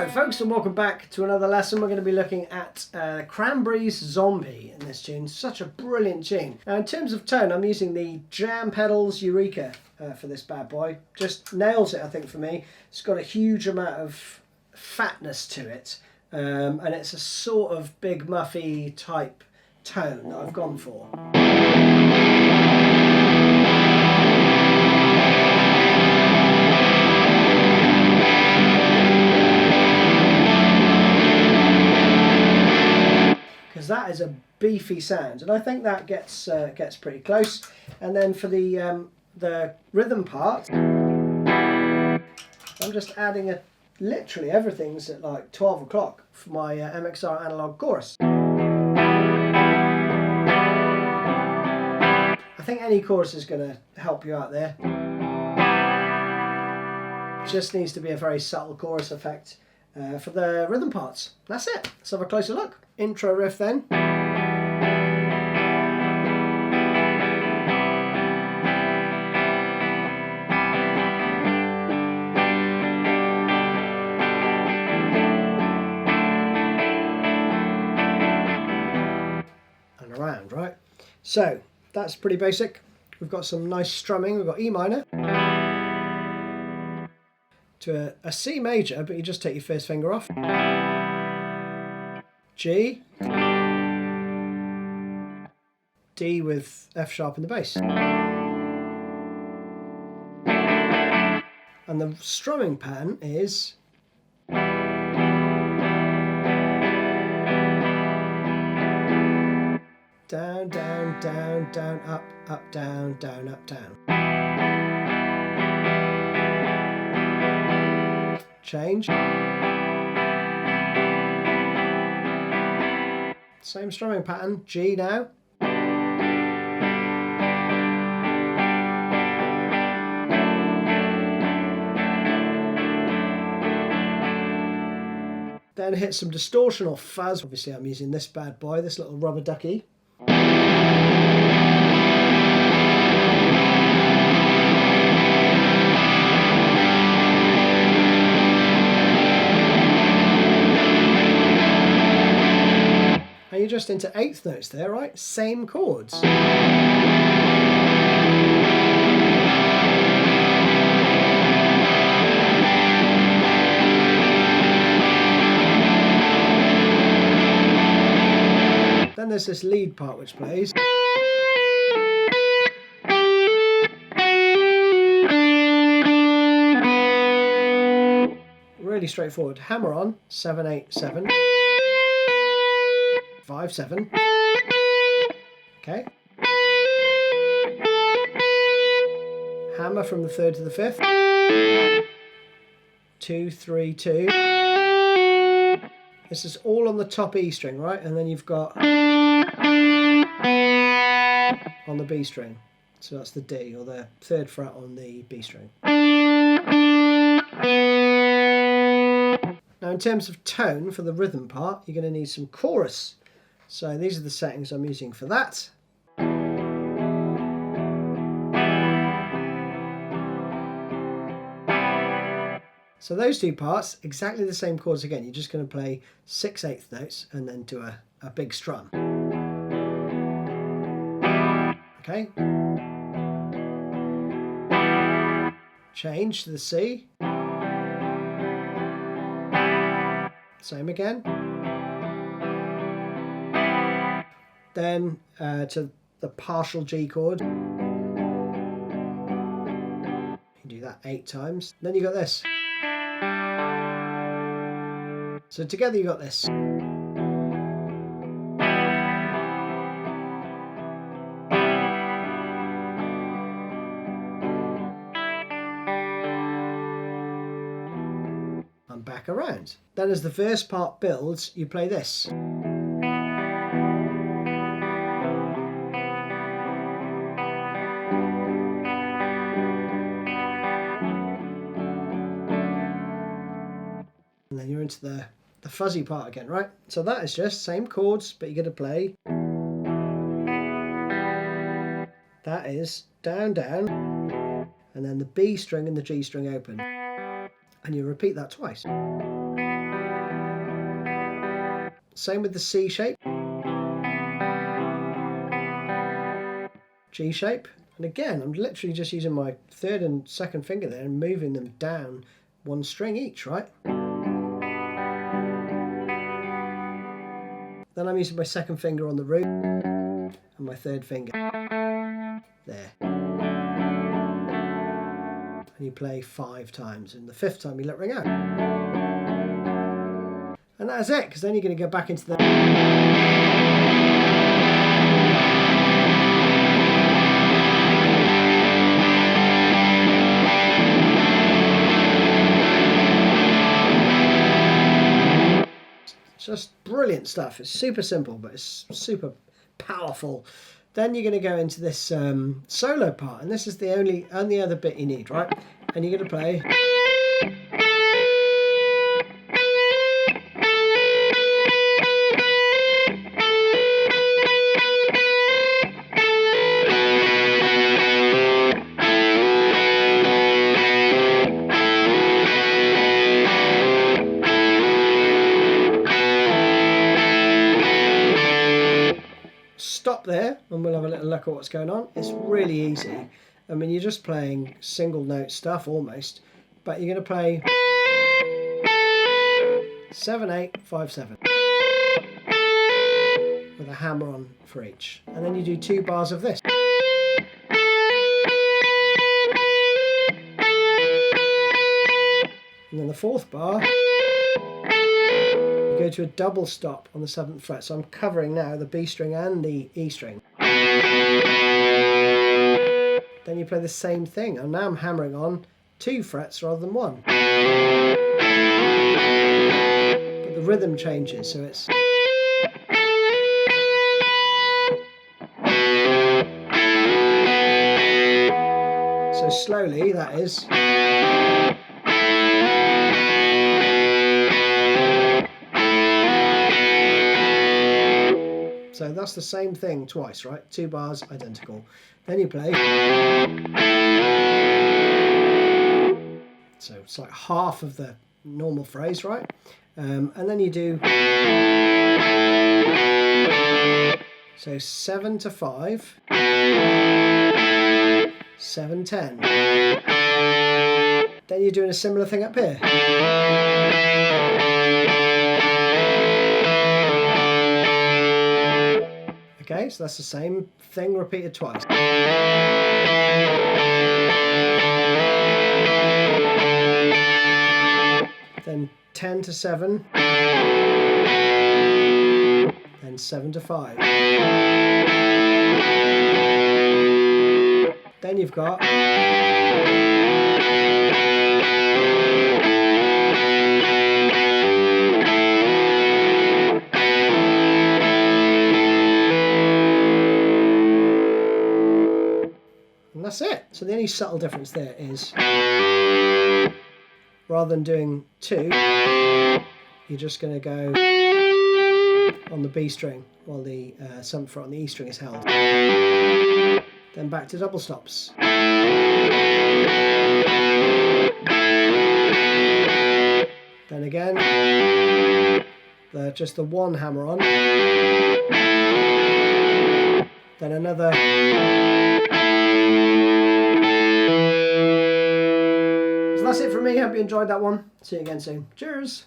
Alright folks, and welcome back to another lesson. We're going to be looking at Cranberries Zombie in this tune. Such a brilliant tune. Now in terms of tone, I'm using the Jam Pedals Eureka for this bad boy. Just nails it, I think, for me. It's got a huge amount of fatness to it, and it's a sort of Big Muffy type tone that I've gone for. That is a beefy sound, and I think that gets pretty close. And then for the rhythm part, I'm just adding literally everything's at like 12 o'clock for my MXR analog chorus. I think any chorus is going to help you out there. Just needs to be a very subtle chorus effect for the rhythm parts. That's it. Let's have a closer look. Intro riff then. And around, right? So that's pretty basic. We've got some nice strumming. We've got E minor to a C major, but you just take your first finger off. G, D with F sharp in the bass. And the strumming pattern is down, down, down, down, up, up, down, down, up, down. Change. Same strumming pattern, G now. Then hit some distortion or fuzz. Obviously I'm using this bad boy, this little rubber ducky. You're just into eighth notes there, right? Same chords. Then there's this lead part which plays. Really straightforward. Hammer on, 7, 8, 7. 5, 7. Okay. Hammer from the third to the fifth. 2, 3, 2. This is all on the top E string, right? And then you've got on the B string. So that's the D, or the third fret on the B string. Now in terms of tone for the rhythm part, you're going to need some chorus. So these are the settings I'm using for that. So those two parts, exactly the same chords again. You're just going to play 6 eighth notes and then do a big strum. Okay. Change to the C. Same again. Then to the partial G chord. You do that 8 times. Then you got this. So together you got this. And back around. Then as the verse part builds, you play this. And then you're into the fuzzy part again, right? So that is just same chords, but you're going to play. That is down, down, and then the B string and the G string open. And you repeat that twice. Same with the C shape. G shape. And again, I'm literally just using my third and second finger there and moving them down one string each, right? Then I'm using my second finger on the root and my third finger there. And you play 5 times, and the 5th time you let it ring out. And that's it, because then you're going to go back into the... Just brilliant stuff. It's super simple, but it's super powerful. Then you're going to go into this solo part, and this is the only other bit you need, right? And you're going to play. Stop there and we'll have a little look at what's going on. It's really easy. I mean, you're just playing single note stuff almost, but you're going to play 7, 8, 5, 7 with a hammer on for each, and then you do 2 bars of this. And then the 4th bar, go to a double stop on the 7th fret. So I'm covering now the B string and the E string. Then you play the same thing, and now I'm hammering on 2 frets rather than 1. But the rhythm changes, so it's... So slowly, that is... So that's the same thing twice, right? 2 bars, identical. Then you play. So it's like half of the normal phrase, right? And then you do. So 7 to 5. 7, 10. Then you're doing a similar thing up here. Okay, so that's the same thing repeated twice. Then 10 to 7. Then 7 to 5. Then you've got... And that's it. So the only subtle difference there is, rather than doing 2, you're just going to go on the B string while the 7th fret on the E string is held. Then back to double stops. Then again, just the 1 hammer on. Then another. So that's it from me. Hope you enjoyed that one. See you again soon. Cheers.